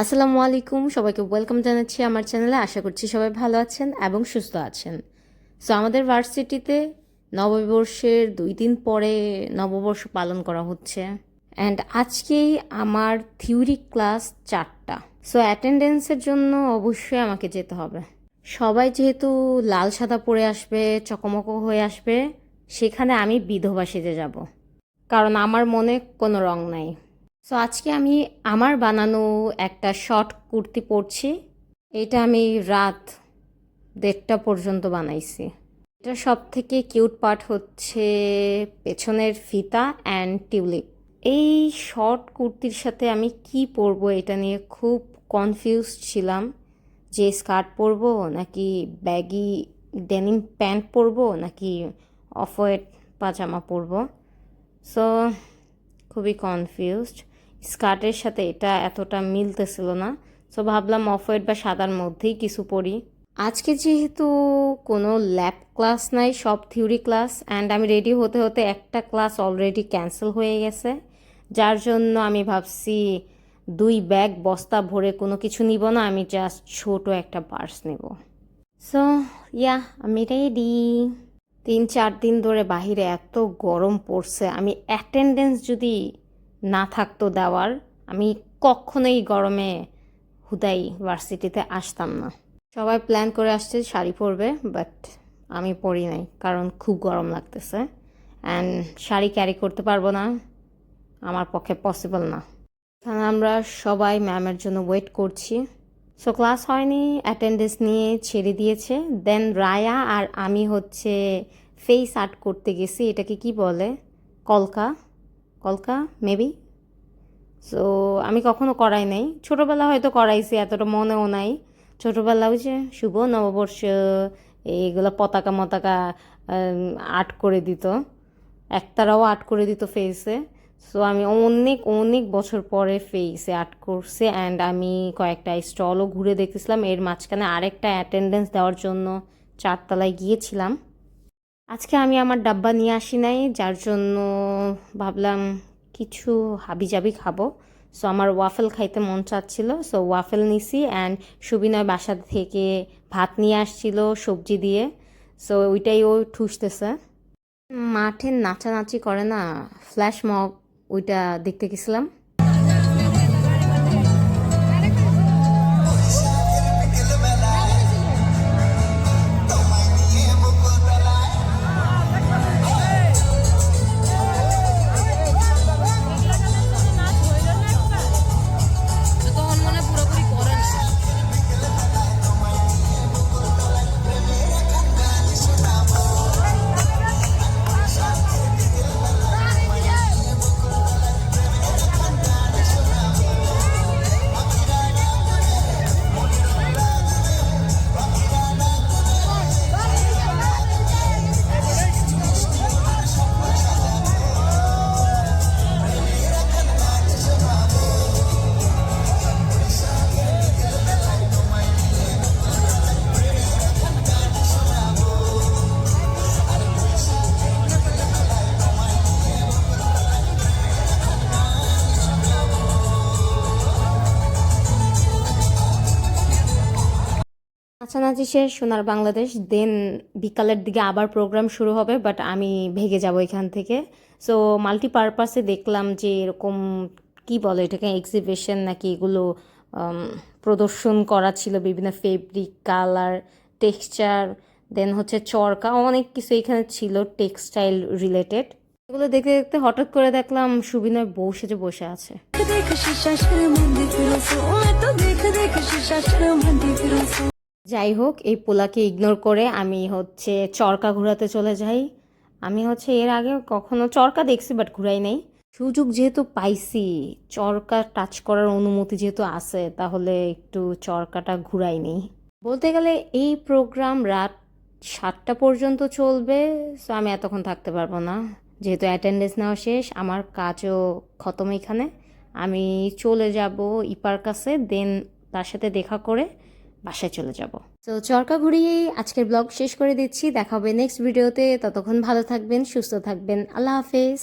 আসসালামু আলাইকুম, সবাইকে ওয়েলকাম জানাচ্ছি আমার চ্যানেলে। আশা করছি সবাই ভালো আছেন এবং সুস্থ আছেন। সো আমাদের ভার্সিটিতে নববর্ষের 2 দিন পরে নববর্ষ পালন করা হচ্ছে, অ্যান্ড আজকেই আমার থিওরি ক্লাস 4টা। সো অ্যাটেন্ডেন্সের জন্য অবশ্যই আমাকে যেতে হবে। সবাই যেহেতু লাল সাদা পরে আসবে, চকমকো হয়ে আসবে, সেখানে আমি বিধবা সেজে যাব, কারণ আমার মনে কোনো রং নাই। সো আজকে আমি আমার বানানো একটা শর্ট কুর্তি পরছি। এটা আমি রাত 1:30 পর্যন্ত বানাইছি। এটা সব থেকে কিউট পার্ট হচ্ছে পেছনের ফিতা অ্যান্ড টিউলিপ। এই শর্ট কুর্তির সাথে আমি কি পরবো এটা নিয়ে খুব কনফিউজ ছিলাম, যে স্কার্ট পরবো নাকি ব্যাগি ডেনিম প্যান্ট পরবো নাকি অফ হোয়াইট পাজামা পরবো। সো খুবই কনফিউজড। স্কার্টের সাথে এটা এতটা মিলতেছিল না, সো ভাবলাম অফ হোয়াইট বা সাদার মধ্যেই কিছু পরি। আজকে যেহেতু কোনো ল্যাব ক্লাস নাই, সব থিওরি ক্লাস, অ্যান্ড আমি রেডি হতে হতে একটা ক্লাস অলরেডি ক্যান্সেল হয়ে গেছে, যার জন্য আমি ভাবছি 2 ব্যাগ বস্তা ভরে কোনো কিছু নিব না, আমি জাস্ট ছোট একটা পার্স নেব। সো আমি রেডি। 3-4 দিন ধরে বাহিরে এত গরম পড়ছে, আমি অ্যাটেন্ডেন্স যদি না থাকতো দেওয়ার, আমি কখনোই গরমে হুদাই ভার্সিটিতে আসতাম না। সবাই প্ল্যান করে আসছে শাড়ি পরবে, বাট আমি পরি নাই, কারণ খুব গরম লাগতেছে অ্যান্ড শাড়ি ক্যারি করতে পারবো না, আমার পক্ষে পসিবল না। এখানে আমরা সবাই ম্যামের জন্য ওয়েট করছি। সো ক্লাস হয়নি, অ্যাটেন্ডেন্স নিয়ে ছেড়ে দিয়েছে। দেন রায়া আর আমি হচ্ছে ফেস আর্ট করতে গেছি। এটাকে কি বলে? কলকা কলকা মেবি। সো আমি কখনো করাই নাই, ছোটোবেলা হয়তো করাইছি, এতটা মনেও নাই। ছোটোবেলা ওই যে শুভ নববর্ষ এইগুলো পতাকা মতাকা আর্ট করে দিত, একতারাও আর্ট করে দিত ফেসে। সো আমি অনেক অনেক বছর পরে ফেসে আর্ট করছি, অ্যান্ড আমি কয়েকটা স্টলও ঘুরে দেখতেছিলাম। এর মাঝখানে আরেকটা অ্যাটেন্ডেন্স দেওয়ার জন্য 4 তলায় গিয়েছিলাম। আজকে আমি আমার ডাব্বা নিয়ে আসি নাই, যার জন্য ভাবলাম কিছু হাবিজাবি খাবো। সো আমার ওয়াফেল খাইতে মন চাচ্ছিল, সো ওয়াফেল নিছি। অ্যান্ড সুবিনয় বাসা থেকে ভাত নিয়ে আসছিল সবজি দিয়ে, সো ওইটাই ও ঠুসতেছে। মাঠে নাচানাচি করে না, ফ্ল্যাশ মব, ওইটা দেখতে গেছিলাম। নাচানাচি শেষ, সোনার বাংলাদেশ। দেন বিকালের দিকে আবার প্রোগ্রাম শুরু হবে, বাট আমি ভেগে যাব এখান থেকে। সো মাল্টিপারপাসে দেখলাম যে এরকম কি বলে এটাকে, এক্সিবিশন নাকি, এগুলো প্রদর্শন করা ছিল, বিভিন্ন ফেব্রিক, কালার, টেক্সচার, দেন হচ্ছে চরকা, অনেক কিছু এখানে ছিল টেক্সটাইল রিলেটেড। এগুলো দেখতে দেখতে হঠাৎ করে দেখলাম সুবিনয় বউ সেজে বসে আছে। যাই হোক, এই পোলাকে ইগনোর করে আমি হচ্ছে চরকা ঘোরাতে চলে যাই। আমি হচ্ছে এর আগে কখনো চরকা দেখছি, বাট ঘুরাই নাই। সুযোগ যেহেতু পাইছি, চরকা টাচ করার অনুমতি যেহেতু আছে, তাহলে একটু চরকাটা ঘুরাই নেই। বলতে গেলে এই প্রোগ্রাম রাত 7টা পর্যন্ত চলবে, সো আমি এতক্ষণ থাকতে পারবো না। যেহেতু অ্যাটেন্ডেন্স নেওয়া শেষ, আমার কাজও খতম এখানে, আমি চলে যাব ইপার কাছে, দেন তার সাথে দেখা করে বাসায় চলে যাব। তো চরকা ঘুরিয়েই আজকের ব্লগ শেষ করে দিচ্ছি। দেখা হবে নেক্সট ভিডিওতে। ততক্ষণ ভালো থাকবেন, সুস্থ থাকবেন। আল্লাহ হাফেজ।